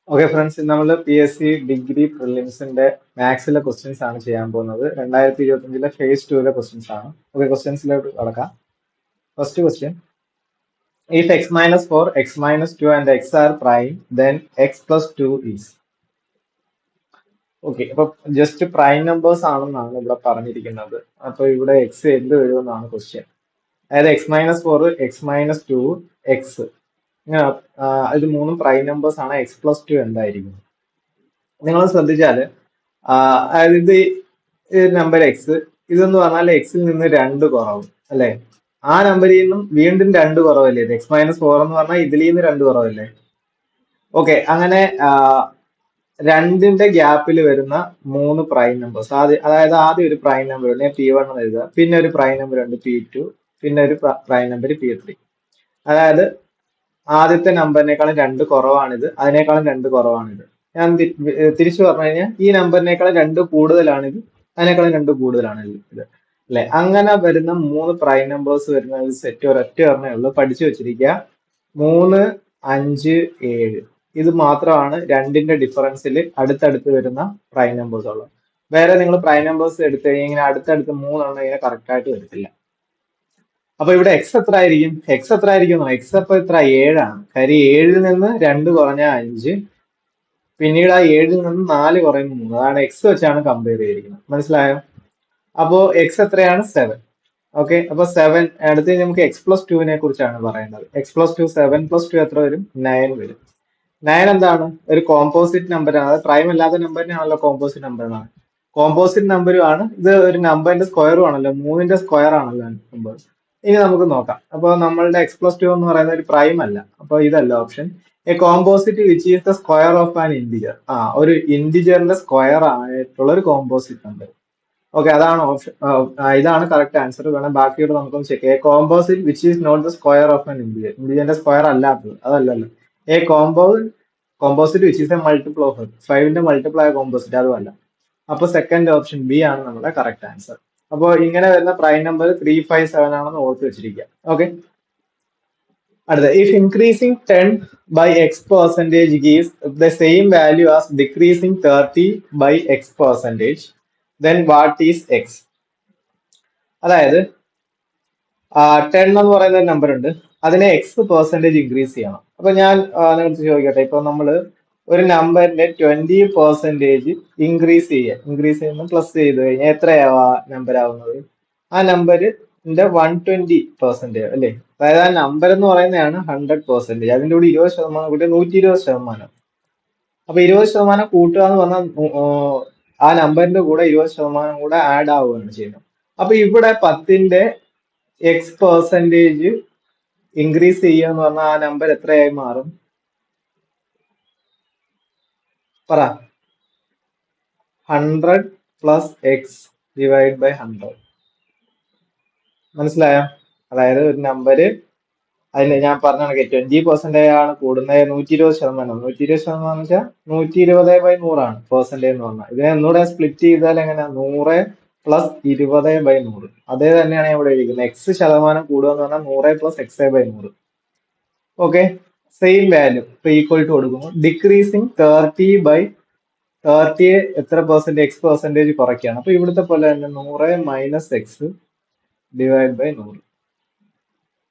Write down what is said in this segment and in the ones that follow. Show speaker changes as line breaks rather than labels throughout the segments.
Okay friends, നമ്മൾ PSC degree പ്രിലിംസിന്റെ മാത്സിലെ questions ആണ് ചെയ്യാൻ പോകുന്നത്. 2025 ഫേസ് 2 ക്വസ്റ്റ്യൻസ് ആണ്. ഓക്കെ, ക്വസ്റ്റ്യൻസിലോട്ട് കടക്കാം. First question: if x minus 4, x minus 2 and x are prime, then x plus 2 is. Okay, അപ്പൊ just prime numbers ആണെന്നാണ് ഇവിടെ പറഞ്ഞിരിക്കുന്നത്. അപ്പൊ ഇവിടെ എക്സ് എന്ത് വരുമെന്നാണ് ക്വസ്റ്റ്യൻ. അതായത് x minus four, x minus two, x, ഇങ്ങനെ ഇത് മൂന്നും പ്രൈം നമ്പേഴ്സ് ആണ്. എക്സ് പ്ലസ് ടു എന്തായിരിക്കും? നിങ്ങൾ ശ്രദ്ധിച്ചാല് അതായത് ഇത് നമ്പർ എക്സ്, ഇതെന്ന് പറഞ്ഞാൽ എക്സിൽ നിന്ന് രണ്ട് കുറവ് അല്ലെ? ആ നമ്പറിൽ നിന്നും വീണ്ടും രണ്ട് കുറവല്ലേ? ഇത് എക്സ് മൈനസ് ഫോർ എന്ന് പറഞ്ഞാൽ ഇതിൽ നിന്ന് രണ്ട് കുറവല്ലേ? ഓക്കെ, അങ്ങനെ രണ്ടിന്റെ ഗ്യാപ്പിൽ വരുന്ന മൂന്ന് പ്രൈം നമ്പേഴ്സ്, അതായത് ആദ്യം ഒരു പ്രൈം നമ്പർ ഉണ്ട്, P1 എന്ന് എഴുതുക. പിന്നെ ഒരു പ്രൈം നമ്പർ ഉണ്ട് P2, പിന്നെ ഒരു പ്രൈം നമ്പർ P3. അതായത് ആദ്യത്തെ നമ്പറിനേക്കാളും രണ്ട് കുറവാണിത്, അതിനേക്കാളും രണ്ട് കുറവാണിത്. ഞാൻ തിരിച്ചു പറഞ്ഞു കഴിഞ്ഞാൽ ഈ നമ്പറിനേക്കാളും രണ്ട് കൂടുതലാണിത്, അതിനേക്കാളും രണ്ട് കൂടുതലാണ് ഇത് അല്ലെ? അങ്ങനെ വരുന്ന മൂന്ന് പ്രൈം നമ്പേഴ്സ് വരുന്ന ഒരു സെറ്റ് ഒരൊറ്റ ഒരെണ്ണേ ഉള്ളൂ, പഠിച്ചു വെച്ചിരിക്കുക. 3, 5, 7 ഇത് മാത്രമാണ് രണ്ടിന്റെ ഡിഫറൻസിൽ അടുത്തടുത്ത് വരുന്ന പ്രൈം നമ്പേഴ്സ് ഉള്ളത്. വേറെ നിങ്ങൾ പ്രൈം നമ്പേഴ്സ് എടുത്തു കഴിഞ്ഞാൽ ഇങ്ങനെ അടുത്തടുത്ത് മൂന്നെണ്ണം ഇങ്ങനെ കറക്റ്റ് ആയിട്ട് വരത്തില്ല. അപ്പൊ ഇവിടെ എക്സ് എത്ര ആയിരിക്കും? എക്സ് എത്ര ആയിരിക്കും? എക്സ് അപ്പൊ എത്ര? 7ആണ്. കാര്യം 7ൽ നിന്ന് 2 കുറഞ്ഞാൽ 5, പിന്നീട് ആ 7ൽ നിന്ന് 4 കുറയുന്ന 3. അതാണ് എക്സ് വെച്ചാണ് കമ്പയർ ചെയ്തിരിക്കുന്നത്. മനസ്സിലായോ? അപ്പോ എക്സ് എത്രയാണ്? 7. ഓക്കെ, അപ്പൊ 7. അടുത്ത് നമുക്ക് എക്സ് പ്ലസ് ടുവിനെ കുറിച്ചാണ് പറയേണ്ടത്. എക്സ് പ്ലസ് ടു, 7 പ്ലസ് 2 എത്ര വരും? 9 വരും. 9 എന്താണ്? ഒരു കോമ്പോസിറ്റ് നമ്പറാണ്. അത് പ്രൈം അല്ലാത്ത നമ്പറിനാണല്ലോ കോമ്പോസിറ്റ് നമ്പർ എന്നാണ്. കോമ്പോസിറ്റ് നമ്പറും ആണ് ഇത്. ഒരു നമ്പറിന്റെ സ്ക്വയറും ആണല്ലോ, 3ന്റെ സ്ക്വയർ ആണല്ലോ നമ്പർ. ഇനി നമുക്ക് നോക്കാം. അപ്പൊ നമ്മളുടെ എക്സ് പ്ലസ് ടു എന്ന് പറയുന്ന ഒരു പ്രൈം അല്ല, അപ്പൊ ഇതല്ല option. A composite which is the square of an integer. ഒരു ഇന്റിജറിന്റെ സ്ക്വയർ ആയിട്ടുള്ള ഒരു കോമ്പോസിറ്റ് നമ്പർ. ഓക്കെ, അതാണ് ഓപ്ഷൻ. ഇതാണ് കറക്റ്റ് ആൻസർ. വേണം ബാക്കിയോട് നമുക്കൊന്ന് ചെക്ക് ചെയ്യാം. Composite which is not the square of an integer. ഇന്റിജറിന്റെ സ്ക്വയർ അല്ലാത്തത്, അതല്ലല്ലോ. A composite which is a multiple of 5ന്റെ മൾട്ടിപ്പിൾ ആയ കോമ്പോസിറ്റ്, അതുമല്ല. അപ്പൊ സെക്കൻഡ് ഓപ്ഷൻ ബി ആണ് നമ്മുടെ കറക്റ്റ് ആൻസർ. അപ്പോൾ ഇങ്ങനെ വരുന്ന പ്രൈം നമ്പർ 357 ആണെന്ന് ഓർത്ത് വെച്ചിരിക്കുക. ഓക്കെ, അടുത്ത: if increasing 10 by x percentage gives the same value as decreasing 30 by x percentage, then what is x? അതായത് 10 എന്ന് പറയുന്ന ഒരു നമ്പർ ഉണ്ട്, അതിനെ എക്സ് പെർസെന്റേജ് ഇൻക്രീസ് ചെയ്യണം. അപ്പൊ ഞാൻ നിങ്ങൾക്ക് ചോദിക്കട്ടെ, ഇപ്പൊ നമ്മൾ ഒരു നമ്പറിന്റെ 20% ഇൻക്രീസ് ചെയ്യുന്ന പ്ലസ് ചെയ്ത് കഴിഞ്ഞാൽ എത്രയാവും ആ നമ്പർ ആവുന്നത്? ആ നമ്പറിന്റെ 120% അല്ലേ? അതായത് ആ നമ്പർ എന്ന് പറയുന്നതാണ് 100%. അതിന്റെ കൂടി 20% കൂട്ടി 120%. അപ്പൊ 20% കൂട്ടുക എന്ന് പറഞ്ഞാൽ ആ നമ്പറിന്റെ കൂടെ 20% കൂടെ ആഡ് ആവുകയാണ് ചെയ്യുന്നത്. അപ്പൊ ഇവിടെ 10ന്റെ എക്സ് പെർസെന്റേജ് ഇൻക്രീസ് ചെയ്യുക എന്ന് പറഞ്ഞാൽ ആ നമ്പർ എത്രയായി മാറും? പറ. 100 പ്ലസ് എക്സ് ഡിവൈഡ് ബൈ 100. മനസ്സിലായോ? അതായത് ഒരു നമ്പര് അതിന് ഞാൻ പറഞ്ഞ കണക്ക് 20% ആണ് കൂടുന്നത്, 120%. 120% എന്ന് വെച്ചാൽ 120/100 പെർസെന്റേജ് എന്ന് പറഞ്ഞാൽ. ഇതിനെ ഒന്നുകൂടെ സ്പ്ലിറ്റ് ചെയ്താൽ എങ്ങനെയാ? 100 പ്ലസ് 20/100. അതേ തന്നെയാണ് ഇവിടെ എഴുതിയിരിക്കുന്നത്. എക്സ് ശതമാനം കൂടുക എന്ന് പറഞ്ഞാൽ 100 plus x/100. Okay, same value ഇപ്പൊ ഈക്വൽ ടു കൊടുക്കുന്നു. ഡിക്രീസിങ് 30 എത്ര പെർസെന്റ്? X percentage കുറയ്ക്കുകയാണ്. അപ്പൊ ഇവിടുത്തെ പോലെ തന്നെ 100 മൈനസ് എക്സ് ഡിവൈഡ് ബൈ 100.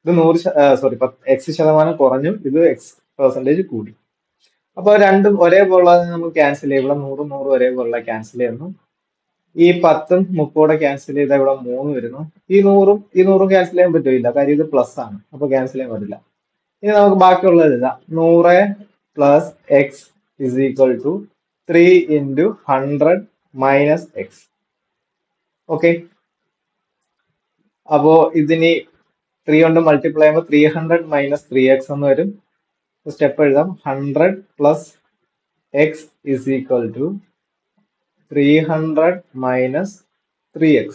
ഇത് 100 എക്സ് ശതമാനം കുറഞ്ഞു, ഇത് എക്സ് പെർസെന്റേജ് കൂടി. അപ്പൊ രണ്ടും ഒരേപോലുള്ളത് നമുക്ക് ക്യാൻസൽ ചെയ്യാം. ഇവിടെ 100 100 ഒരേപോലുള്ള ക്യാൻസൽ ചെയ്യുന്നു. ഈ 10ഉം 30 ക്യാൻസൽ ചെയ്താൽ ഇവിടെ 3 വരുന്നു. ഈ 100ഉം ക്യാൻസൽ ചെയ്യാൻ പറ്റില്ല, കാര്യം ഇത് പ്ലസ് ആണ്, അപ്പൊ ക്യാൻസൽ ചെയ്യാൻ പറ്റില്ല. ഇനി നമുക്ക് ബാക്കിയുള്ളത് എഴുതാം. 100 plus x is equal to 3 into 100 minus x. Okay, അപ്പോ ഇതിനി 3 കൊണ്ട് മൾട്ടിപ്ലൈ ചെയ്യുമ്പോൾ 300 മൈനസ് 3x എന്ന് വരും. സ്റ്റെപ്പ് എഴുതാം. 100 plus x is equal to 300 minus 3x.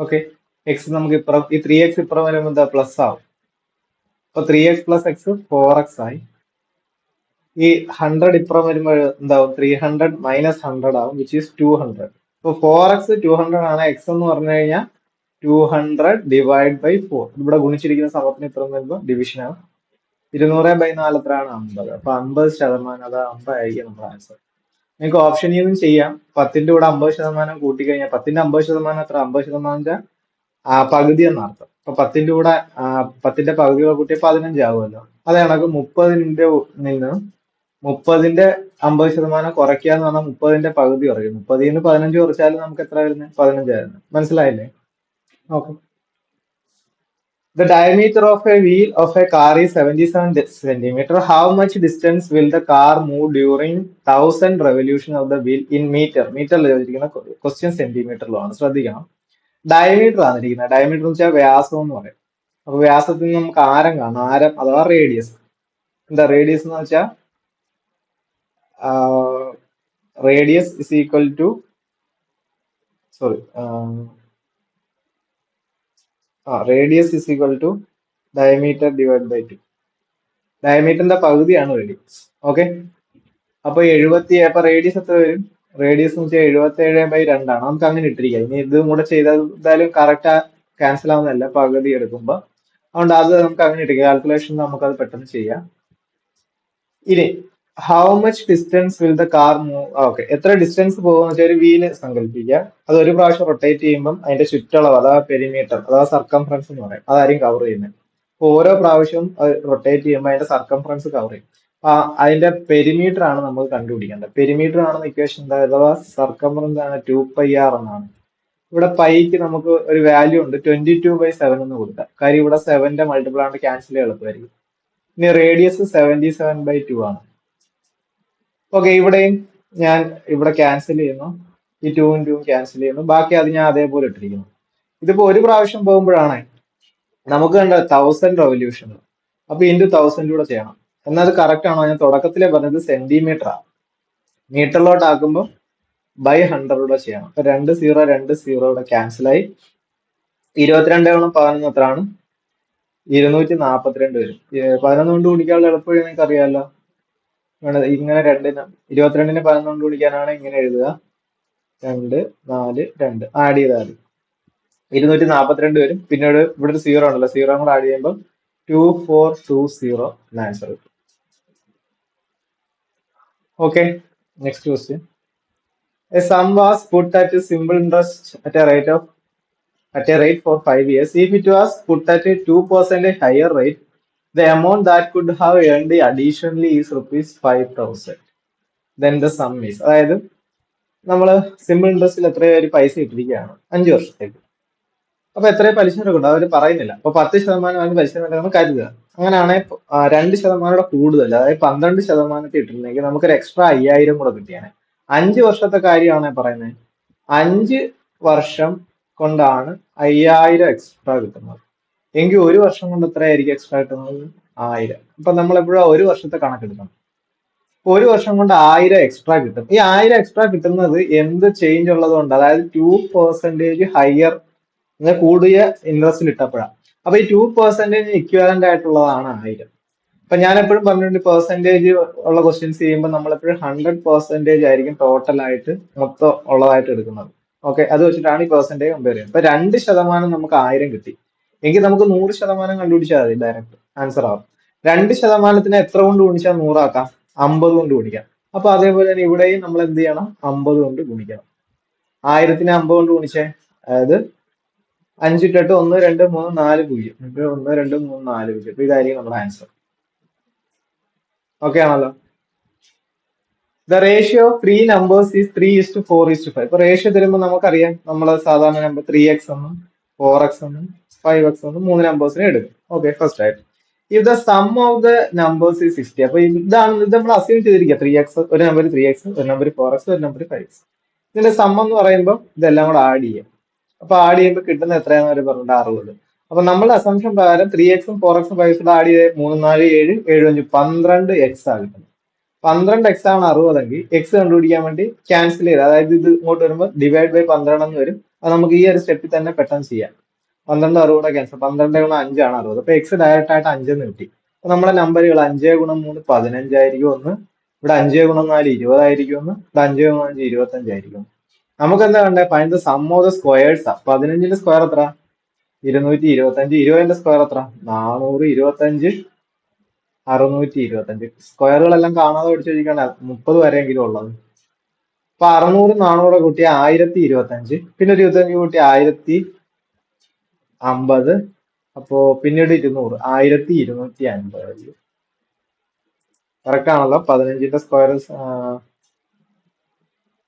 Okay, x നമുക്ക് ഇപ്പുറം, ഈ 3x ഇപ്പുറം വരുമ്പോൾ എന്താ? പ്ലസ് ആവും. അപ്പൊ 3x പ്ലസ് എക്സ് 4x ആയി. ഈ 100 ഇപ്പുറം വരുമ്പോൾ എന്താവും? 300 മൈനസ് 100 ആവും, വിച്ച് ഈസ് 200. അപ്പൊ 4x 200 ആണ്. എക്സ് എന്ന് പറഞ്ഞു കഴിഞ്ഞാൽ 200 ഡിവൈഡ് ബൈ 4. ഇവിടെ ഗുണിച്ചിരിക്കുന്ന സമത്തിന് ഇപ്പുറം വരുമ്പോൾ ഡിവിഷൻ ആണ്. 200/4 എത്രയാണ്? 50. അപ്പൊ 50%, അത് 50 ആയിരിക്കും നമ്മുടെ ആൻസർ. നിങ്ങൾക്ക് ഓപ്ഷൻ നിന്നും ചെയ്യാം. 10ന്റെ കൂടെ 50% കൂട്ടിക്കഴിഞ്ഞാൽ 10ന്റെ 50% എത്ര? 50% പകുതി എന്നർത്ഥം. അപ്പൊ 10ന്റെ കൂടെ 10ന്റെ പകുതി കൂട്ടിയ 15 ആവുമല്ലോ. അത് കണക്ക് 30ന്റെ നിന്ന് 30ന്റെ 50% കുറയ്ക്കുക എന്ന് പറഞ്ഞാൽ 30ന്റെ പകുതി കുറയ്ക്കും. 30ൽ നിന്ന് 15 കുറച്ചാലും നമുക്ക് എത്ര വരുന്നത്? 15 ആയിരുന്നു. മനസ്സിലായില്ലേ? Okay. The diameter of a wheel of a car is 77 centimeter. How much distance will the car move during 1000 revolution of the wheel in meter? മീറ്ററിൽ ചോദിച്ചിരിക്കുന്ന ക്വസ്റ്റ്യൻ സെന്റിമീറ്ററിലാണ്, ശ്രദ്ധിക്കണം. ഡയമീറ്റർ ആണ് ഇരിക്കുന്നത്. ഡയമീറ്റർ എന്ന് വെച്ചാൽ വ്യാസം എന്ന് പറയും. അപ്പൊ വ്യാസത്തിൽ നിന്ന് നമുക്ക് ആരം കാണാം. ആരം അഥവാ റേഡിയസ്. എന്താ റേഡിയസ് എന്ന് വെച്ചാൽ radius is equal to sorry radius is equal to diameter divide by 2. ഡയമീറ്ററിന്റെ പകുതിയാണ് റേഡിയസ്. ഓക്കെ. അപ്പൊ അപ്പൊ റേഡിയസ് എത്ര വരും? റേഡിയസ് എന്ന് വെച്ചാൽ 77/2 ആണ്. നമുക്ക് അങ്ങനെ ഇട്ടിരിക്കാം. ഇനി ഇതും കൂടെ ചെയ്താൽ എന്തായാലും കറക്റ്റ് ക്യാൻസൽ ആവുന്നതല്ല പകുതി എടുക്കുമ്പോ. അതുകൊണ്ട് അത് നമുക്ക് അങ്ങനെ ഇട്ടിരിക്കാം. കാൽക്കുലേഷൻ നമുക്കത് പെട്ടെന്ന് ചെയ്യാം. ഇനി how much distance will the car move? Okay. എത്ര ഡിസ്റ്റൻസ് പോകുന്ന വെച്ചാൽ ഒരു വീല് സങ്കല്പിക്കുക. അത് ഒരു പ്രാവശ്യം റൊട്ടേറ്റ് ചെയ്യുമ്പോൾ അതിന്റെ ചുറ്റളവ് അഥവാ പെരിമീറ്റർ അഥവാ സർക്കംഫറൻസ് എന്ന് പറയും, അതായിരിക്കും കവർ ചെയ്യുന്നത്. അപ്പൊ ഓരോ പ്രാവശ്യവും റൊട്ടേറ്റ് ചെയ്യുമ്പോൾ അതിന്റെ സർക്കംഫറൻസ് കവർ ചെയ്യും. അതിന്റെ പെരിമീറ്റർ ആണ് നമ്മൾ കണ്ടുപിടിക്കേണ്ടത്. പെരിമീറ്റർ ആണെന്ന് ഇക്വേഷൻ എന്താ? അഥവാ സർക്കംഫറൻസ് ആണ് 2πr എന്നാണ്. ഇവിടെ പൈക്ക് നമുക്ക് ഒരു വാല്യൂ ഉണ്ട് 22/7 എന്ന് കൊടുക്കാം. കാര്യം ഇവിടെ 7ന്റെ മൾട്ടിപ്പിൾ ആണ്, ക്യാൻസൽ ചെയ്യാൻ എളുപ്പമായിരിക്കും. ഇനി റേഡിയസ് 77/2 ആണ്. ഓക്കെ. ഇവിടെയും ഞാൻ ഇവിടെ ക്യാൻസൽ ചെയ്യുന്നു. ഈ 2 2 ക്യാൻസൽ ചെയ്യുന്നു. ബാക്കി അത് ഞാൻ അതേപോലെ ഇട്ടിരിക്കുന്നു. ഇതിപ്പോ ഒരു പ്രാവശ്യം പോകുമ്പോഴാണ് നമുക്ക് കണ്ട 1000 റെവല്യൂഷൻ. അപ്പൊ ഇൻറ്റു 1000 കൂടെ ചെയ്യണം. എന്നാൽ അത് കറക്റ്റ് ആണോ? ഞാൻ തുടക്കത്തിലേ പറഞ്ഞത് സെന്റിമീറ്റർ ആണ്. മീറ്ററിലോട്ട് ആക്കുമ്പോൾ ബൈ 100 കൂടെ ചെയ്യണം. അപ്പൊ 2 0 2 0 ഇവിടെ ക്യാൻസൽ ആയി. 22 എത്രയാണ്? 242 വരും. 11 കൊണ്ട് ഗുണിക്കാനുള്ള എളുപ്പവഴി നിങ്ങൾക്ക് അറിയാമല്ലോ. ഇങ്ങനെ 22നെ 11 കൊണ്ട് ഗുണിക്കാനാണ് ഇങ്ങനെ എഴുതുക. 2 4 2 ആഡ് ചെയ്താൽ 242 വരും. പിന്നീട് ഇവിടെ ഒരു 0 ഉണ്ടല്ലോ, 0 കൂടെ ആഡ് ചെയ്യുമ്പോൾ 2420 ആൻസർ കിട്ടും. Okay. Next question. A sum was put at a simple interest at a rate for 5 years. If it was put at a 2% higher rate, the amount that could have earned additionally is ₹5,000. Then the sum is. അതായത് നമ്മൾ simple ഇൻട്രസ്റ്റിൽ എത്ര ഒരു പൈസ ഇട്ടിരിക്കുകയാണ് 5 വർഷത്തേക്ക്. അപ്പൊ എത്ര പലിശ നിരക്കുണ്ട് അവർ പറയുന്നില്ല. അപ്പൊ 10% പലിശ നിരക്ക് കരുതുക. അങ്ങനെയാണെങ്കിൽ 2% കൂടുതൽ, അതായത് 12% ഇട്ടിട്ടുണ്ടെങ്കിൽ നമുക്കൊരു എക്സ്ട്രാ 5000 കൂടെ കിട്ടിയാണ്. 5 വർഷത്തെ കാര്യമാണ് പറയുന്നത്. 5 വർഷം കൊണ്ടാണ് 5000 എക്സ്ട്രാ കിട്ടുന്നത്. എങ്കിൽ ഒരു വർഷം കൊണ്ട് എത്രയായിരിക്കും എക്സ്ട്രാ കിട്ടുന്നത്? 1000. അപ്പൊ നമ്മൾ എപ്പോഴും ഒരു വർഷത്തെ കണക്കെടുക്കണം. ഒരു വർഷം കൊണ്ട് 1000 എക്സ്ട്രാ കിട്ടും. ഈ 1000 എക്സ്ട്രാ കിട്ടുന്നത് എന്ത് ചേഞ്ച് ഉള്ളത് കൊണ്ട്? അതായത് 2% ഹയർ, കൂടിയ ഇൻട്രസ്റ്റിൽ ഇട്ടപ്പോഴാണ്. അപ്പൊ ഈ 2% ഇക്വാലന്റ് ആയിട്ടുള്ളതാണ് 1000. അപ്പൊ ഞാൻ എപ്പോഴും പറഞ്ഞിട്ടുണ്ട്, പെർസെന്റേജ് ഉള്ള ക്വസ്റ്റ്യൻസ് ചെയ്യുമ്പോൾ നമ്മൾ എപ്പോഴും 100% ആയിരിക്കും ടോട്ടൽ ആയിട്ട് മൊത്തം ഉള്ളതായിട്ട് എടുക്കുന്നത്. ഓക്കെ. അത് വെച്ചിട്ടാണ് ഈ പെർസെന്റേജ് കമ്പയർ ചെയ്യുന്നത്. അപ്പൊ 2% നമുക്ക് 1000 കിട്ടി എങ്കിൽ നമുക്ക് 100% കണ്ടുപിടിച്ചാൽ മതി, ഡയറക്റ്റ് ആൻസർ ആവും. 2%നെ എത്ര കൊണ്ട് ഗുണിച്ചാൽ 100 ആക്കാം? 50 കൊണ്ട് ഗുണിക്കാം. അപ്പൊ അതേപോലെ തന്നെ ഇവിടെയും നമ്മൾ എന്ത് ചെയ്യണം? 50 കൊണ്ട് ഗുണിക്കണം. 1000നെ 50 കൊണ്ട് ഗുണിച്ചേ, അതായത് 5 ഇട്ടിട്ട് 1 2 3 4 0. 1 2 3 4 0. അപ്പൊ ഇതായിരിക്കും നമ്മുടെ ആൻസർ. ഓക്കെ ആണല്ലോ. The ratio of 3 numbers is 3:4:5. ഇപ്പൊ റേഷ്യോ തരുമ്പോൾ നമുക്കറിയാം, നമ്മൾ സാധാരണ നമ്പർ 3x എന്നും 4x എന്നും 5x എന്നും 3 നമ്പേഴ്സിനെ എടുക്കും. ഓക്കെ. ഫസ്റ്റ് ആയിട്ട് if the sum of the numbers is 60. അപ്പൊ ഇത് നമ്മൾ അസ്യൂം ചെയ്തിരിക്കുക 3x, ഒരു നമ്പർ 3x, ഒരു നമ്പർ 4x, ഒരു നമ്പർ 5x. ഇതിന്റെ സം എന്ന് പറയുമ്പോൾ ഇതെല്ലാം കൂടെ ആഡ് ചെയ്യാം. അപ്പൊ ആഡ് ചെയ്യുമ്പോൾ കിട്ടുന്ന എത്രയാണെന്ന് അവർ പറഞ്ഞിട്ട് 60. അപ്പൊ നമ്മുടെ അസംഷൻ പ്രകാരം 3x-ഉം 4x-ഉം 5x ആഡ് ചെയ്ത് 3 4 7 7 5 12x ആണ് കിട്ടുന്നത്. 12x ആണ് 60 എങ്കിൽ x കണ്ടുപിടിക്കാൻ വേണ്ടി ക്യാൻസൽ ചെയ്ത്, അതായത് ഇത് ഇങ്ങോട്ട് വരുമ്പോൾ ഡിവൈഡ് ബൈ 12 എന്ന് വരും. അത് നമുക്ക് ഈ ഒരു സ്റ്റെപ്പിൽ തന്നെ പെട്ടെന്ന് ചെയ്യാം. 12 60 ക്യാൻസൽ, 12 ഗുണം 5 ആണ് 60. അപ്പൊ x ഡയറക്റ്റ് ആയിട്ട് 5 എന്ന് കിട്ടി. അപ്പൊ നമ്മുടെ നമ്പറുകൾ 5 ഗുണം 3 15 ആയിരിക്കും ഒന്ന്, ഇവിടെ 5 ഗുണം 4 20 ആയിരിക്കും ഒന്ന്, ഇവിടെ 5 ഗുണം 5 25 ആയിരിക്കും. നമുക്ക് എന്താ വേണ്ടേ? Find the sum of the squares. 15ന്റെ സ്ക്വയർ എത്ര? 225. 20ന്റെ സ്ക്വയർ എത്ര? 400. 25 625. സ്ക്വയറുകളെല്ലാം കാണാതെ പഠിച്ചു വെച്ചിരിക്കുകയാണ് 30 വരെയെങ്കിലും ഉള്ളത്. അപ്പൊ 600 400 കൂട്ടി 1025, പിന്നെ ഒരു 25 കൂട്ടി 1050, അപ്പോ പിന്നീട് 200, 1250. കറക്റ്റ് ആണല്ലോ? 15ന്റെ സ്ക്വയർ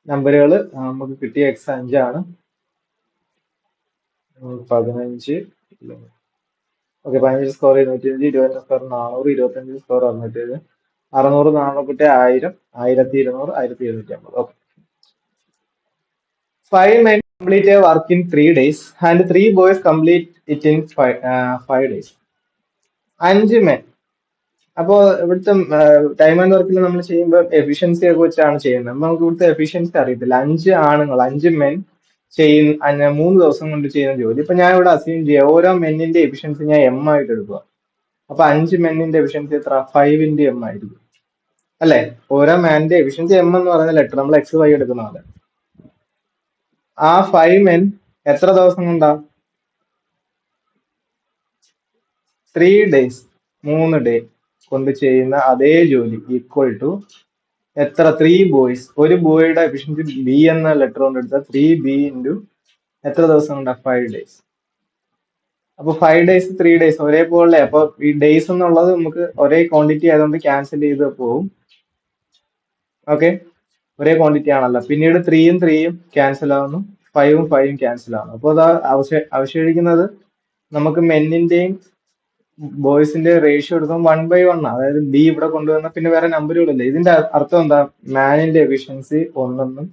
നമ്പറുകൾ നമുക്ക് കിട്ടിയ x 5 ആണ്. 15, ഓക്കെ, 15 സ്ക്വയർ 225, 20 സ്ക്വയർ 400, 25 സ്ക്വയർ 607, 600 400 കൂട്ടി 1000, 1200, 1250. Okay. 5 men complete a work in 3 days and 3 boys complete it in 5 days. 5 men. അപ്പോ ഇവിടുത്തെ ടൈം ആൻഡ് വർക്കിൽ നമ്മൾ ചെയ്യുമ്പോൾ എഫിഷ്യൻസി ഒക്കെ വെച്ചാണ് ചെയ്യുന്നത്. നമുക്ക് ഇവിടുത്തെ എഫിഷ്യൻസി അറിയത്തില്ല. 5 ആണുങ്ങൾ, 5 മെൻ ചെയ്യുന്ന 3 ദിവസം കൊണ്ട് ചെയ്യുന്ന ജോലി. ഇപ്പൊ ഞാൻ ഇവിടെ അസ്യൂം ചെയ്യാം, ഓരോ മെന്നിന്റെ എഫിഷ്യൻസി ഞാൻ എം ആയിട്ട് എടുക്കുക. അപ്പൊ 5 മെന്നിന്റെ എഫിഷ്യൻസി എത്ര? 5 into m ആയിരിക്കും, അല്ലെ? ഓരോ മാനിന്റെ എഫിഷ്യൻസി എം എന്ന് പറയുന്ന ലെറ്റർ നമ്മൾ എക്സ് വൈ എടുക്കുന്ന പോലെ. ആ 5 മെൻ എത്ര ദിവസം കൊണ്ടാ? 3 days, 3 ഡേ കൊണ്ട് ചെയ്യുന്ന അതേ ജോലി ഈക്വൽ ടു എത്ര? 3 ബോയ്സ്. ഒരു ബോയുടെ എഫിഷ്യൻസി ബി എന്ന ലെറ്റർ കൊണ്ട് എടുത്താൽ 3b ഇൻറ്റു എത്ര ദിവസം കൊണ്ടാ? 5 days. അപ്പൊ 5 days 3 days ഒരേപോലെ. അപ്പൊ ഈ ഡേയ്സ് എന്നുള്ളത് നമുക്ക് ഒരേ ക്വാണ്ടിറ്റി ആയതുകൊണ്ട് ക്യാൻസൽ ചെയ്ത് പോകും. ഓക്കെ, ഒരേ ക്വാണ്ടിറ്റി ആണല്ലോ. പിന്നീട് 3യും 3യും ക്യാൻസൽ ആവുന്നു, 5ഉം 5ഉം ക്യാൻസൽ ആവുന്നു. അപ്പോൾ അത് അവശേഷിക്കുന്നത് നമുക്ക് മെന്നിന്റെയും ബോയ്സിന്റെ റേഷ്യോ എടുക്കുമ്പോൾ 1/1 ആണ്. അതായത് ബി ഇവിടെ കൊണ്ടുവന്ന പിന്നെ വേറെ നമ്പറുകളില്ല. ഇതിന്റെ അർത്ഥം എന്താ? മാനിന്റെ എഫിഷ്യൻസി 1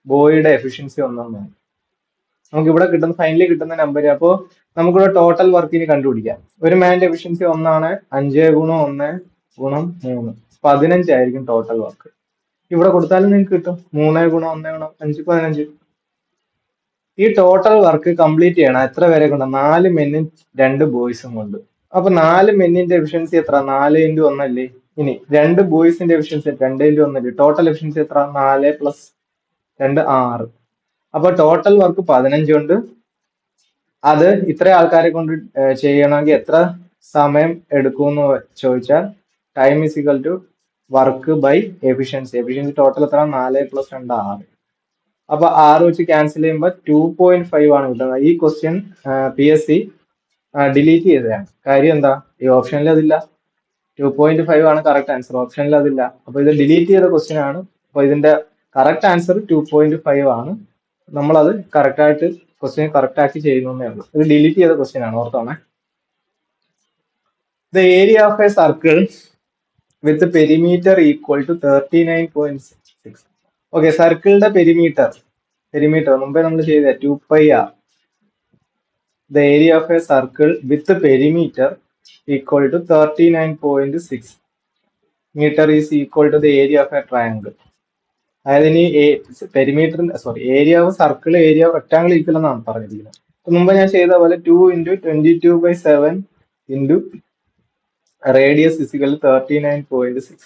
ബോയുടെ എഫിഷ്യൻസി 1. നമുക്ക് ഇവിടെ കിട്ടുന്ന ഫൈനലി കിട്ടുന്ന നമ്പർ. അപ്പോൾ നമുക്കിവിടെ ടോട്ടൽ വർക്കിന് കണ്ടുപിടിക്കാം. ഒരു മാനിന്റെ എഫിഷ്യൻസി 1 ആണ്. 5 ഗുണം 1 ഗുണം 3, 15 ആയിരിക്കും ടോട്ടൽ വർക്ക്. ഇവിടെ കൊടുത്താലും നിങ്ങൾക്ക് കിട്ടും 3 ഗുണം 1 ഗുണം 5, 15. ഈ ടോട്ടൽ വർക്ക് കംപ്ലീറ്റ് ചെയ്യണം എത്ര പേരെ കൊണ്ട്? 4 മെന്നും 2 ബോയ്സും കൊണ്ട്. അപ്പൊ 4 മെന്നിന്റെ എഫിഷ്യൻസി എത്ര? 4 into 1 അല്ലേ? ഇനി 2 ബോയ്സിന്റെ എഫിഷ്യൻസി 2 into 1 അല്ലേ? ടോട്ടൽ എഫിഷ്യൻസി എത്ര? 4 + 2 6. അപ്പൊ ടോട്ടൽ വർക്ക് 15 ഉണ്ട്. അത് ഇത്ര ആൾക്കാരെ കൊണ്ട് ചെയ്യണമെങ്കിൽ എത്ര സമയം എടുക്കുമെന്ന് ചോദിച്ചാൽ time is equal to work by efficiency. Efficiency total എത്ര? 4 + 2 6. അപ്പൊ 6 വെച്ച് ക്യാൻസൽ ചെയ്യുമ്പോൾ 2.5 ആണ് കിട്ടുന്നത്. ഈ ക്വസ്റ്റ്യൻ PSC ഡിലീറ്റ് ചെയ്തതാണ്. കാര്യം എന്താ? ഈ ഓപ്ഷനിൽ അതില്ല. 2.5 ആണ് കറക്റ്റ് ആൻസർ, ഓപ്ഷനിൽ അതില്ല. അപ്പൊ ഇത് ഡിലീറ്റ് ചെയ്ത ക്വസ്റ്റ്യൻ ആണ്. അപ്പൊ ഇതിന്റെ കറക്റ്റ് ആൻസർ 2.5 ആണ്. നമ്മളത് കറക്റ്റ് ആയിട്ട് ക്വസ്റ്റ്യൻ കറക്റ്റ് ആക്കി ചെയ്യുന്നേ ഉള്ളൂ. ഇത് ഡിലീറ്റ് ചെയ്ത ക്വസ്റ്റ്യൻ ആണ്, ഓർത്തോണേ. The area of a circle with perimeter equal to 39.6. Okay, സർക്കിളിന്റെ പെരിമീറ്റർ മുമ്പേ നമ്മൾ ചെയ്ത 2πr. The area of a circle with perimeter equal to 39.6 meter is equal to the area of a triangle. അതായത് ഇനി perimeter area of circle area of rectangle equal എന്നാണ് പറഞ്ഞിരിക്കുന്നത്. മുമ്പ് ഞാൻ ചെയ്ത പോലെ 2 into 22/7 into റേഡിയസ് ഇസിക്കൽ 39.6.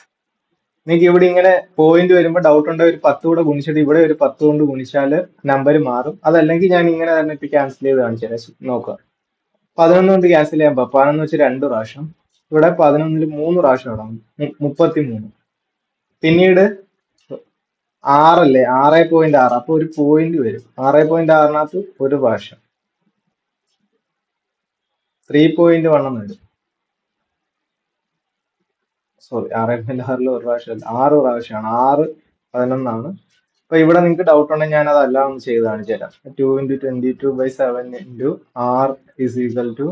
നിങ്ങൾക്ക് ഇവിടെ ഇങ്ങനെ പോയിന്റ് വരുമ്പോൾ ഡൗട്ട് ഉണ്ട്, ഒരു 10 കൂടെ ഗുണിച്ചിട്ട് ഇവിടെ ഒരു 10 കൊണ്ട് ഗുണിച്ചാൽ നമ്പർ മാറും. അതല്ലെങ്കിൽ ഞാൻ ഇങ്ങനെ തന്നെ ഇപ്പൊ ക്യാൻസൽ ചെയ്ത് കാണിച്ചു തരാം. നോക്കുക, 11 കൊണ്ട് ക്യാൻസൽ ചെയ്യാൻ 11 വെച്ച് 2 പ്രാവശ്യം, ഇവിടെ 11ൽ 3 പ്രാവശ്യം ഇടണം, 33. പിന്നീട് 6 അല്ലേ, 6.6. അപ്പൊ ഒരു പോയിന്റ് വരും. 6.6നകത്ത് ഒരു പ്രാവശ്യം 3.1 എന്ന് വരും. സോറി, 6.6ൽ ഒരു പ്രാവശ്യമല്ല, 6 പ്രാവശ്യമാണ്. 6 11 അപ്പൊ ഇവിടെ നിങ്ങൾക്ക് ഡൗട്ട് ഉണ്ടെങ്കിൽ ഞാൻ അതെല്ലാം ഒന്ന് ചെയ്ത് കാണിച്ചു തരാം. 2 into 22/7 into r is equal to,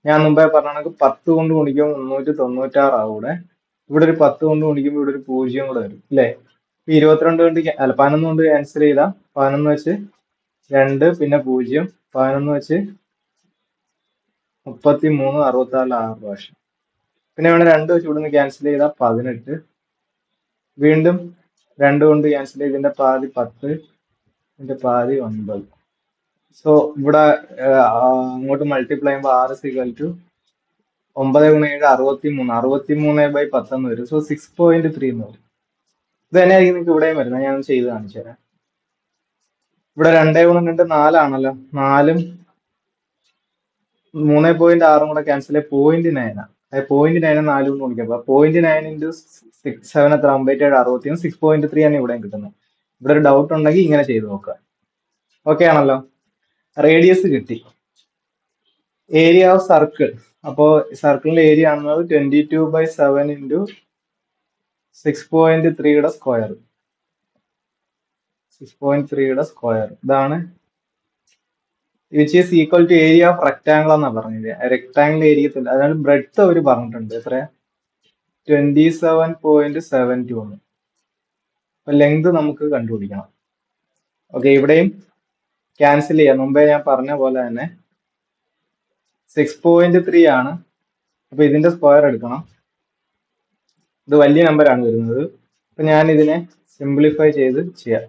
ഞാൻ മുമ്പേ പറഞ്ഞ കണക്ക് 10 കൊണ്ട് ഗുണിക്കുമ്പോൾ 396 ആവും. ഇവിടെ ഒരു 10 കൊണ്ട് ഗുണിക്കുമ്പോൾ ഇവിടെ ഒരു 0 കൂടെ വരും, അല്ലേ? 22 കൊണ്ട് 11 കൊണ്ട് ക്യാൻസൽ ചെയ്താൽ 11 വെച്ച് 2 പിന്നെ 0, 11 വെച്ച് 33, 64, 6 പ്രാവശ്യം. പിന്നെ വേണം 2 വെച്ച് ഇവിടുന്ന് ക്യാൻസൽ ചെയ്താൽ 18, വീണ്ടും 2 കൊണ്ട് ക്യാൻസൽ ചെയ്ത് ഇതിന്റെ പാതി 10, ഇതിന്റെ പാതി 9. സോ ഇവിടെ അങ്ങോട്ട് മൾട്ടിപ്ലൈ ചെയ്യുമ്പോൾ 6 = 9 × 7 63, 63/10 എന്ന് വരും. സോ 6.3 എന്ന് വരും. ഇത് തന്നെയായിരിക്കും നിങ്ങൾക്ക് ഇവിടെയും വരുന്നത്. ഞാൻ ചെയ്ത് കാണിച്ചു തരാം. ഇവിടെ 2 × 2 4 ആണല്ലോ, 4ഉം 3.6 കൂടെ ക്യാൻസൽ 0.9 0.9 4 കൊണ്ട് ഗുണിക്കാം. അപ്പൊ 0.9 ഇൻറ്റു 7 എത്ര 57 60 6.3 ആണ് ഇവിടെയും കിട്ടുന്നത്. ഇവിടെ ഒരു ഡൗട്ട് ഉണ്ടെങ്കിൽ ഇങ്ങനെ ചെയ്ത് നോക്കുക. ഓക്കെ ആണല്ലോ. റേഡിയസ് കിട്ടി. Area of circle. അപ്പോൾ സർക്കിളിന്റെ ഏരിയ ആണെന്നത് 22/7 ഇൻറ്റു 6.3യുടെ സ്ക്വയർ. 6.3യുടെ സ്ക്വയർ ഇതാണ്. Which is equal to area of rectangle എന്നാ പറഞ്ഞത്. റെക്ടാങ്കിൾ ഏരിയ അതായത് ബ്രെഡ്ത്ത് അവർ പറഞ്ഞിട്ടുണ്ട്. എത്ര 27.72 ആണ്. അപ്പൊ ലെങ്ത് നമുക്ക് കണ്ടുപിടിക്കണം. ഓക്കെ, ഇവിടെയും ക്യാൻസൽ ചെയ്യാം. മുമ്പേ ഞാൻ പറഞ്ഞ പോലെ തന്നെ 6.3 ആണ്. അപ്പൊ ഇതിന്റെ സ്ക്വയർ എടുക്കണം. ഇത് വലിയ നമ്പർ ആണ് വരുന്നത്. അപ്പൊ ഞാൻ ഇതിനെ സിംപ്ലിഫൈ ചെയ്ത് ചെയ്യാം.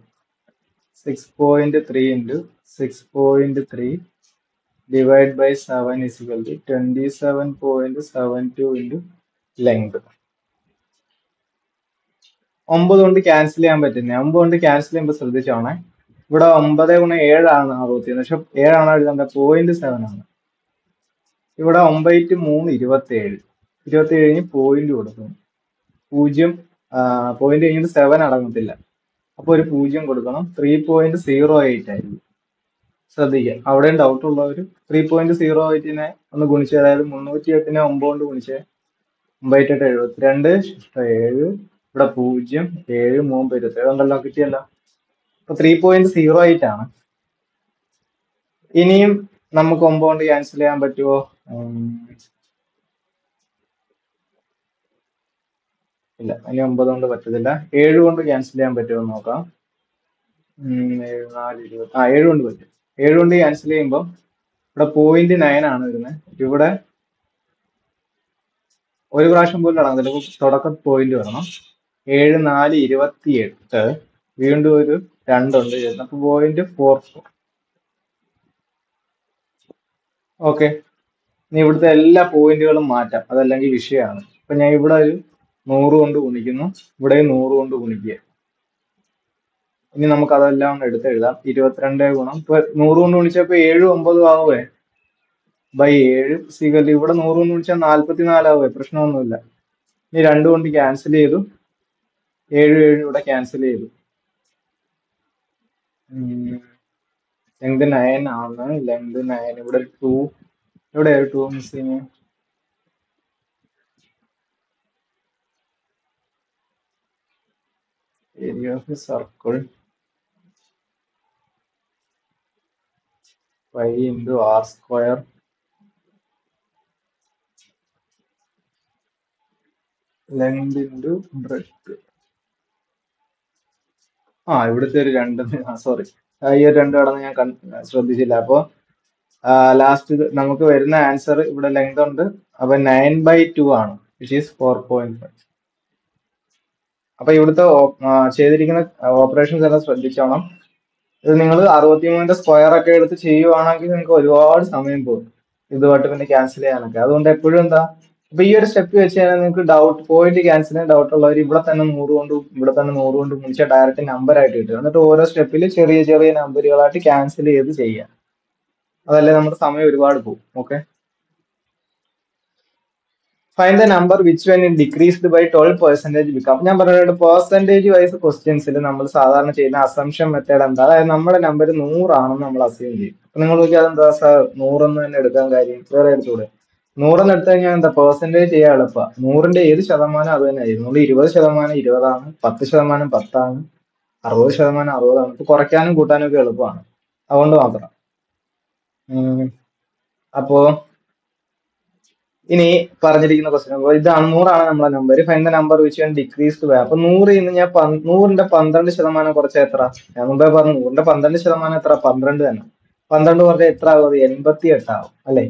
6.3 into 6.3 divide by 7 is equal to 27.72 into length. 9 കൊണ്ട് ക്യാൻസൽ ചെയ്യാൻ പറ്റുന്നത്. 9 കൊണ്ട് ക്യാൻസൽ ചെയ്യുമ്പോൾ ശ്രദ്ധിച്ചോണേ, ഇവിടെ 9 ഗുണം 7 ആണ് 61. പക്ഷെ 7 ആണ് എഴുതേണ്ടത്, 0.7 ആണ്. ഇവിടെ 9 × 3 27. 27 കഴിഞ്ഞ് പോയിന്റ് കൊടുക്കും. 0 പോയിന്റ് കഴിഞ്ഞിട്ട് 7 അടങ്ങത്തില്ല. അപ്പൊ ഒരു 0 കൊടുക്കണം. 3.08 ആയിരിക്കും. ശ്രദ്ധിക്കുക, അവിടെയും ഡൗട്ട് ഉള്ളവർ 3.08നെ ഒന്ന് ഗുണിച്ച്, അതായത് 308നെ 9 കൊണ്ട് ഗുണിച്ച് 9 72 7 ഇവിടെ 0 7 3 27 ഉണ്ടല്ലോ, കിട്ടിയല്ലോ. അപ്പൊ 3.08 ആണ്. ഇനിയും നമുക്ക് 9 കൊണ്ട് ക്യാൻസൽ ചെയ്യാൻ പറ്റുമോ? ഇല്ല, ഇനി 9 കൊണ്ട് പറ്റത്തില്ല. 7 കൊണ്ട് ക്യാൻസൽ ചെയ്യാൻ പറ്റുമോ എന്ന് നോക്കാം. 7 4 20. 7 കൊണ്ട് പറ്റും. 7 കൊണ്ട് ക്യാൻസൽ ചെയ്യുമ്പോൾ ഇവിടെ 0.9 ആണ് വരുന്നത്. ഇവിടെ ഒരു പ്രാവശ്യം പോലും അടങ്ങത്തില്ല. തുടക്ക പോയിന്റ് വരണം. 7 4 28. വീണ്ടും ഒരു 2 ഉണ്ട്. അപ്പൊ 0.44. ഓക്കെ, ഇനി ഇവിടുത്തെ എല്ലാ പോയിന്റുകളും മാറ്റാം, അതല്ലെങ്കിൽ വിഷയമാണ്. അപ്പൊ ഞാൻ ഇവിടെ ഒരു 100 കൊണ്ട് ഗുണിക്കുന്നു, ഇവിടെ 100 കൊണ്ട് ഗുണിക്കുക. ഇനി നമുക്ക് അതെല്ലാം ഒന്ന് എടുത്തെഴുതാം. 22 ഗുണം 100 കൊണ്ട് ഗുണിച്ചപ്പോ 7 9 ആവുമേ ബൈ 7 സിഗൽ. ഇവിടെ 100 കൊണ്ട് ഗുണിച്ചാൽ 44 ആവുമേ, പ്രശ്നമൊന്നുമില്ല. ഇനി 2 കൊണ്ട് ക്യാൻസൽ ചെയ്തു, 7 7 ഇവിടെ ക്യാൻസൽ ചെയ്തു. ലെങ്ത് 9 ആണ്. ലെങ്ത് 9. ഇവിടെ 2, ഇവിടെ 2 missing. Area of circle 5 into r square length into breadth. ഇവിടുത്തെ ഒരു 2, സോറി, ഈ ഒരു 2 കടന്ന് ഞാൻ ശ്രദ്ധിച്ചില്ല. അപ്പോ ലാസ്റ്റ് നമുക്ക് വരുന്ന ആൻസർ ഇവിടെ ലെങ്ത് ഉണ്ട്. അപ്പൊ 9/2 ആണ്, വിച്ച് ഈസ് 4.5. അപ്പൊ ഇവിടുത്തെ ചെയ്തിരിക്കുന്ന ഓപ്പറേഷൻസ് എല്ലാം ശ്രദ്ധിച്ചോണം. ഇത് നിങ്ങൾ 63ന്റെ സ്ക്വയർ ഒക്കെ എടുത്ത് ചെയ്യുവാണെങ്കിൽ നിങ്ങൾക്ക് ഒരുപാട് സമയം പോകും ഇതുമായിട്ട് പിന്നെ ക്യാൻസൽ ചെയ്യാനൊക്കെ. അതുകൊണ്ട് എപ്പോഴും എന്താ, ഇപ്പൊ ഈ ഒരു സ്റ്റെപ്പ് വെച്ച് കഴിഞ്ഞാൽ നിങ്ങൾക്ക് ഡൗട്ട് പോയിന്റ് ക്യാൻസൽ ചെയ്യാൻ ഡൗട്ട് ഉള്ളവർ ഇവിടെ തന്നെ 100 കൊണ്ടും ഇവിടെ തന്നെ 100 കൊണ്ടും മുടിച്ചാൽ ഡയറക്റ്റ് നമ്പർ ആയിട്ട് കിട്ടും. എന്നിട്ട് ഓരോ സ്റ്റെപ്പിൽ ചെറിയ ചെറിയ നമ്പറുകളായിട്ട് ക്യാൻസൽ ചെയ്ത് ചെയ്യാം. അതല്ലേ നമ്മുടെ സമയം ഒരുപാട് പോകും. Okay, find the number which when it decreased by 12% become. ഞാൻ പറഞ്ഞിട്ട് പെർസെന്റേജ് വൈസ് ക്വസ്റ്റ്യൻസിൽ നമ്മൾ സാധാരണ ചെയ്യുന്ന അസംഷൻ മെത്തേഡ് എന്താ, അതായത് നമ്മുടെ നമ്പർ 100 ആണെന്ന് നമ്മൾ അസ്യൂം ചെയ്യും. അപ്പൊ നിങ്ങൾ നോക്കിയാൽ അതെന്താ സാർ 100 എന്ന് തന്നെ എടുക്കാൻ കാര്യം, വേറെ എടുത്തൂടെ? 100 എന്ന് എടുത്തു കഴിഞ്ഞാൽ എന്താ, പെർസെന്റേജ് ചെയ്യാൻ എളുപ്പമാണ്. 100ന്റെ ഏത് ശതമാനം അത് തന്നെ ആയിരിക്കും. 20% 20 ആണ്, 10% 10 ആണ്, 60% 60 ആണ്. ഇപ്പൊ കുറയ്ക്കാനും കൂട്ടാനും ഒക്കെ എളുപ്പമാണ്, അതുകൊണ്ട് മാത്രം. അപ്പോ ഇനി പറഞ്ഞിരിക്കുന്ന ക്വസ്റ്റ്യൻ ഇതാണ്. 100 ആണ് നമ്മളെ number. Find the number which when decreased by. അപ്പൊ 100 നിന്ന് ഞാൻ 100ന്റെ 12% കുറച്ചാൽ എത്ര? ഞാൻ മുമ്പേ പറഞ്ഞു 100ന്റെ 12% എത്ര? 12 തന്നെ. 12 കുറച്ചാൽ എത്ര ആവും? 88 ആവും അല്ലെ?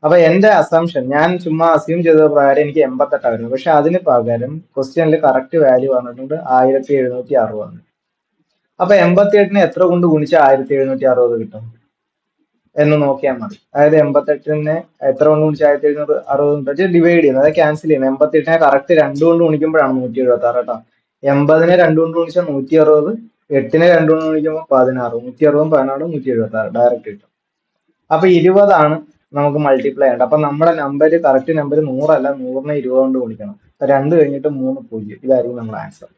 അപ്പൊ എന്റെ അസംഷൻ, ഞാൻ ചുമ്മാ അസ്യൂം ചെയ്ത പ്രകാരം എനിക്ക് 88 ആയിരുന്നു. പക്ഷെ അതിന് പകരം ക്വസ്റ്റ്യനിൽ കറക്റ്റ് വാല്യൂ പറഞ്ഞിട്ടുണ്ട് 1760. അപ്പൊ 88നെ എത്ര കൊണ്ട് ഗുണിച്ചാൽ 1760 കിട്ടും എന്ന് നോക്കിയാൽ മതി. അതായത് 88നെ എത്ര കൊണ്ട് ഗുണിച്ചാൽ 1760 വെച്ച് ഡിവൈഡ് ചെയ്യുന്നത്, അതായത് ക്യാൻസൽ ചെയ്യുന്നത്. 88നെ കറക്റ്റ് 2 കൊണ്ട് ഗുണിക്കുമ്പോഴാണ് 176 കേട്ടോ. 80നെ 2 കൊണ്ട് ഗുണിച്ചാൽ 160, 8നെ 2 കൊണ്ട് ഗുണിക്കുമ്പോൾ 16, 160 16 176 ഡയറക്റ്റ് കിട്ടും. അപ്പൊ 20 ആണ് നമുക്ക് മൾട്ടിപ്ലൈ ഉണ്ട്. അപ്പൊ നമ്മുടെ നമ്പർ കറക്റ്റ് നമ്പർ 100 അല്ല, 100നെ 20 കൊണ്ട് ഗുണിക്കണം. 2 കഴിഞ്ഞിട്ട് 3 0. ഇതായിരിക്കും നമ്മുടെ ആൻസർ.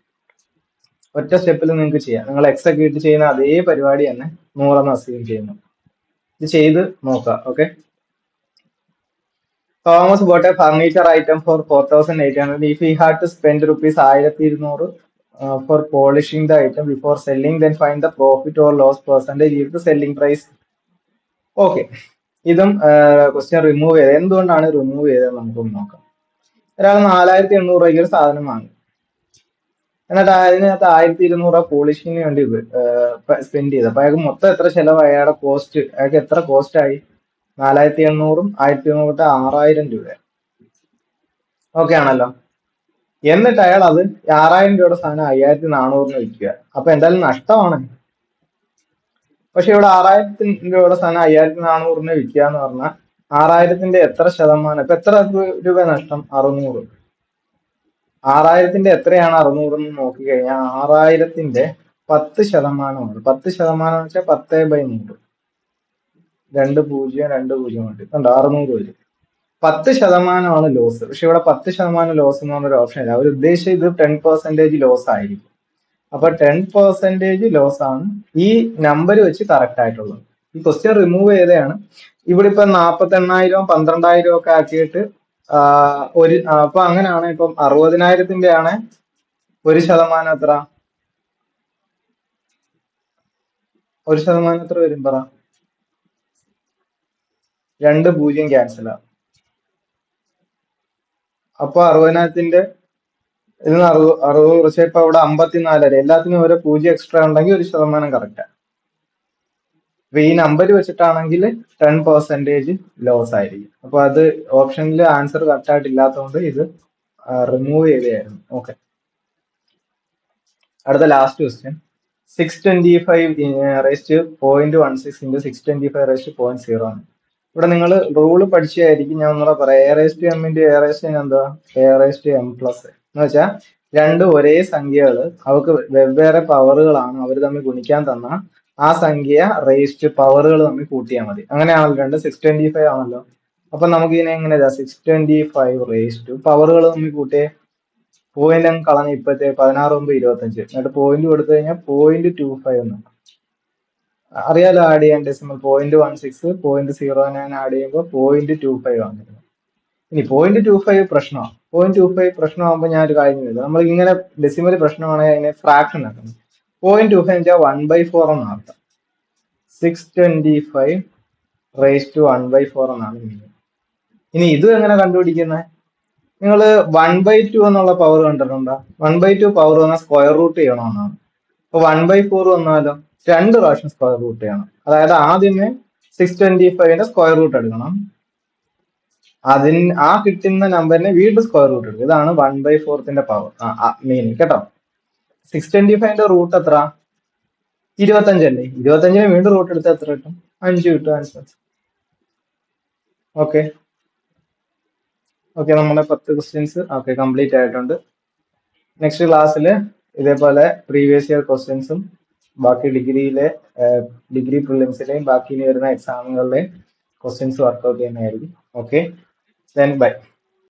ഒറ്റ സ്റ്റെപ്പിൽ നിങ്ങൾക്ക് ചെയ്യാം. നിങ്ങൾ എക്സ് ഒക്കെ ഇട്ട് ചെയ്യുന്ന അതേ പരിപാടി തന്നെ 100 എന്ന് അസ്യൂം ചെയ്യുന്നു. ഇത് ചെയ്ത് നോക്കാം. Okay. Thomas bought a furniture item for 4,800. If he had to spend rupees 1,200 for polishing the item before selling, then find the profit or loss percentage if the selling price. Okay. ഇതും question remove ചെയ്ത് എന്തുകൊണ്ടാണ് remove ചെയ്തത് നമുക്കൊന്ന് നോക്കാം. ഒരാൾ 4,800 രൂപയ്ക്ക് ഒരു സാധനം വാങ്ങി, എന്നിട്ട് അതിനകത്ത് 1,200 രൂപ പോളിഷിങ്ങിന് വേണ്ടി സ്പെൻഡ് ചെയ്ത്. അപ്പൊ അയാൾക്ക് മൊത്തം എത്ര ചെലവായി? അയാളുടെ കോസ്റ്റ്, അയാൾക്ക് എത്ര കോസ്റ്റ് ആയി? 4,800ഉം 1,200 6,000 രൂപ. ഓക്കെ ആണല്ലോ. എന്നിട്ട് അയാൾ അത് 6,000 രൂപയുടെ സാധനം 5,400 വിൽക്കുക. അപ്പൊ എന്തായാലും നഷ്ടമാണ്. പക്ഷെ ഇവിടെ 6,000 രൂപയുടെ സാധനം 5,400 വിൽക്കുക എന്ന് പറഞ്ഞാൽ 6,000ന്റെ എത്ര ശതമാനം? ഇപ്പൊ എത്ര രൂപ നഷ്ടം? 600. 6,000ന്റെ എത്രയാണ് 600 എന്ന് നോക്കിക്കഴിഞ്ഞാൽ 6,000ന്റെ 10% 10% എന്ന് വെച്ചാൽ 10/100. 2 0 2 0 ഉണ്ട്. കണ്ടോ? 600 വരും. 10% ലോസ്. പക്ഷെ ഇവിടെ 10% ലോസ് എന്ന് പറഞ്ഞൊരു ഓപ്ഷൻ ഇല്ല. അവർ ഉദ്ദേശിച്ചത് ഇത് 10% ലോസ് ആയിരിക്കും. അപ്പൊ 10% ലോസ് ആണ് ഈ നമ്പർ വെച്ച് കറക്റ്റ് ആയിട്ടുള്ളത്. ഈ ക്വസ്റ്റ്യൻ റിമൂവ് ചെയ്തതാണ്. ഇവിടെ ഇപ്പൊ 48,000 12,000 ഒക്കെ ആക്കിയിട്ട് അപ്പൊ അങ്ങനെയാണ്. ഇപ്പം 60,000ന്റെ ആണ് 1% എത്ര? 1% എത്ര വരും പറ? 2 0 ക്യാൻസൽ ആവും. അപ്പൊ 60,000ത്തിന്റെ ഇതിന് 60 കുറച്ച് ഇപ്പൊ ഇവിടെ 54. എല്ലാത്തിനും ഓരോ 0 എക്സ്ട്രാ ഉണ്ടെങ്കിൽ 1% കറക്റ്റാ. അപ്പൊ ഈ നമ്പർ വെച്ചിട്ടാണെങ്കിൽ 10% ലോസ് ആയിരിക്കും. അപ്പൊ അത് ഓപ്ഷനിൽ ആൻസർ കറക്റ്റ് ആയിട്ട് ഇല്ലാത്തതുകൊണ്ട് ഇത് റിമൂവ് ചെയ്തായിരുന്നു. ഓക്കെ. അടുത്ത ലാസ്റ്റ് ക്വസ്റ്റ്യൻ. 625 റേസ്റ്റ് 0.16 into 625 റേസ്റ്റ് 0.0 ആണ്. ഇവിടെ നിങ്ങൾ റൂള് പഠിച്ചായിരിക്കും. ഞാൻ ഒന്നുകൂടെ പറയാം. എ റേസ്റ്റ് എം ഇൻറ്റു എ റേസ്റ്റ് എന്താ? എ റേസ്റ്റ് എം പ്ലസ് എന്ന് വെച്ചാൽ രണ്ട് ഒരേ സംഖ്യകൾ, അവർക്ക് വെവ്വേറെ പവറുകളാണ്, അവർ തമ്മിൽ ഗുണിക്കാൻ തന്ന ആ സംഖ്യ റേസ്റ്റ് പവറുകൾ തമ്മിൽ കൂട്ടിയാൽ മതി. അങ്ങനെയാണല്ലോ. 625 ആണല്ലോ. അപ്പൊ നമുക്ക് ഇതിനെ എങ്ങനെ 625 റേസ്റ്റ് പവറുകൾ തമ്മിൽ കൂട്ടിയേ. പോയിന്റ് അങ്ങ് കളഞ്ഞ് ഇപ്പത്തെ 16 9 25 എന്നിട്ട് പോയിന്റ് കൊടുത്തു കഴിഞ്ഞാൽ 0.25 എന്ന് അറിയാലോ. ആഡ് ചെയ്യാൻ ഡെസിമൽ 0.16 0.09 ആഡ് ചെയ്യുമ്പോൾ 0.25 ആണ്. ഇനി 0.25 പ്രശ്നമാണ്. 0.25 പ്രശ്നമാകുമ്പോൾ ഞാൻ ഒരു കാര്യം ചെയ്തു. നമ്മൾ ഇങ്ങനെ ഡെസിമൽ പ്രശ്നമാണെങ്കിൽ അതിനെ ഫ്രാക്ഷൻ ആക്കണം. 0.25 വെച്ചാൽ 1/4 എന്നാണ് അർത്ഥം. 625 റേസ് ടു 1/4 എന്നാണ് മീനിങ്. ഇനി ഇത് എങ്ങനെ കണ്ടുപിടിക്കുന്നത്? നിങ്ങൾ 1/2 എന്നുള്ള പവർ കണ്ടിട്ടുണ്ടോ? 1/2 പവർ വന്നാൽ സ്ക്വയർ റൂട്ട് ചെയ്യണമെന്നാണ്. അപ്പൊ 1/4 വന്നാലോ 2 പ്രാവശ്യം സ്ക്വയർ റൂട്ട് ചെയ്യണം. അതായത് ആദ്യമേ 625ന്റെ സ്ക്വയർ റൂട്ട് എടുക്കണം. ആ കിട്ടുന്ന നമ്പറിനെ വീണ്ടും സ്ക്വയർ റൂട്ട് എടുക്കും. ഇതാണ് 1/4 പവർ മീനിങ് കേട്ടോ. 625ന്റെ റൂട്ട് എത്ര? 25 അല്ലേ? 25നെ വീണ്ടും റൂട്ട് എടുത്താൽ എത്ര കിട്ടും? 5 കിട്ടും ആൻസർ. ഓക്കെ. നമ്മുടെ 10 ക്വസ്റ്റ്യൻസ് കംപ്ലീറ്റ് ആയിട്ടുണ്ട്. നെക്സ്റ്റ് ക്ലാസ്സിൽ ഇതേപോലെ പ്രീവിയസ് ഇയർ ക്വസ്റ്റ്യൻസും ബാക്കി ഡിഗ്രി പ്രിലിംസിലെയും ബാക്കി ഇനി വരുന്ന എക്സാമുകളിലെയും ക്വസ്റ്റ്യൻസ് വർക്ക്ഔട്ട് ചെയ്യുന്നതായിരിക്കും. Okay, then bye.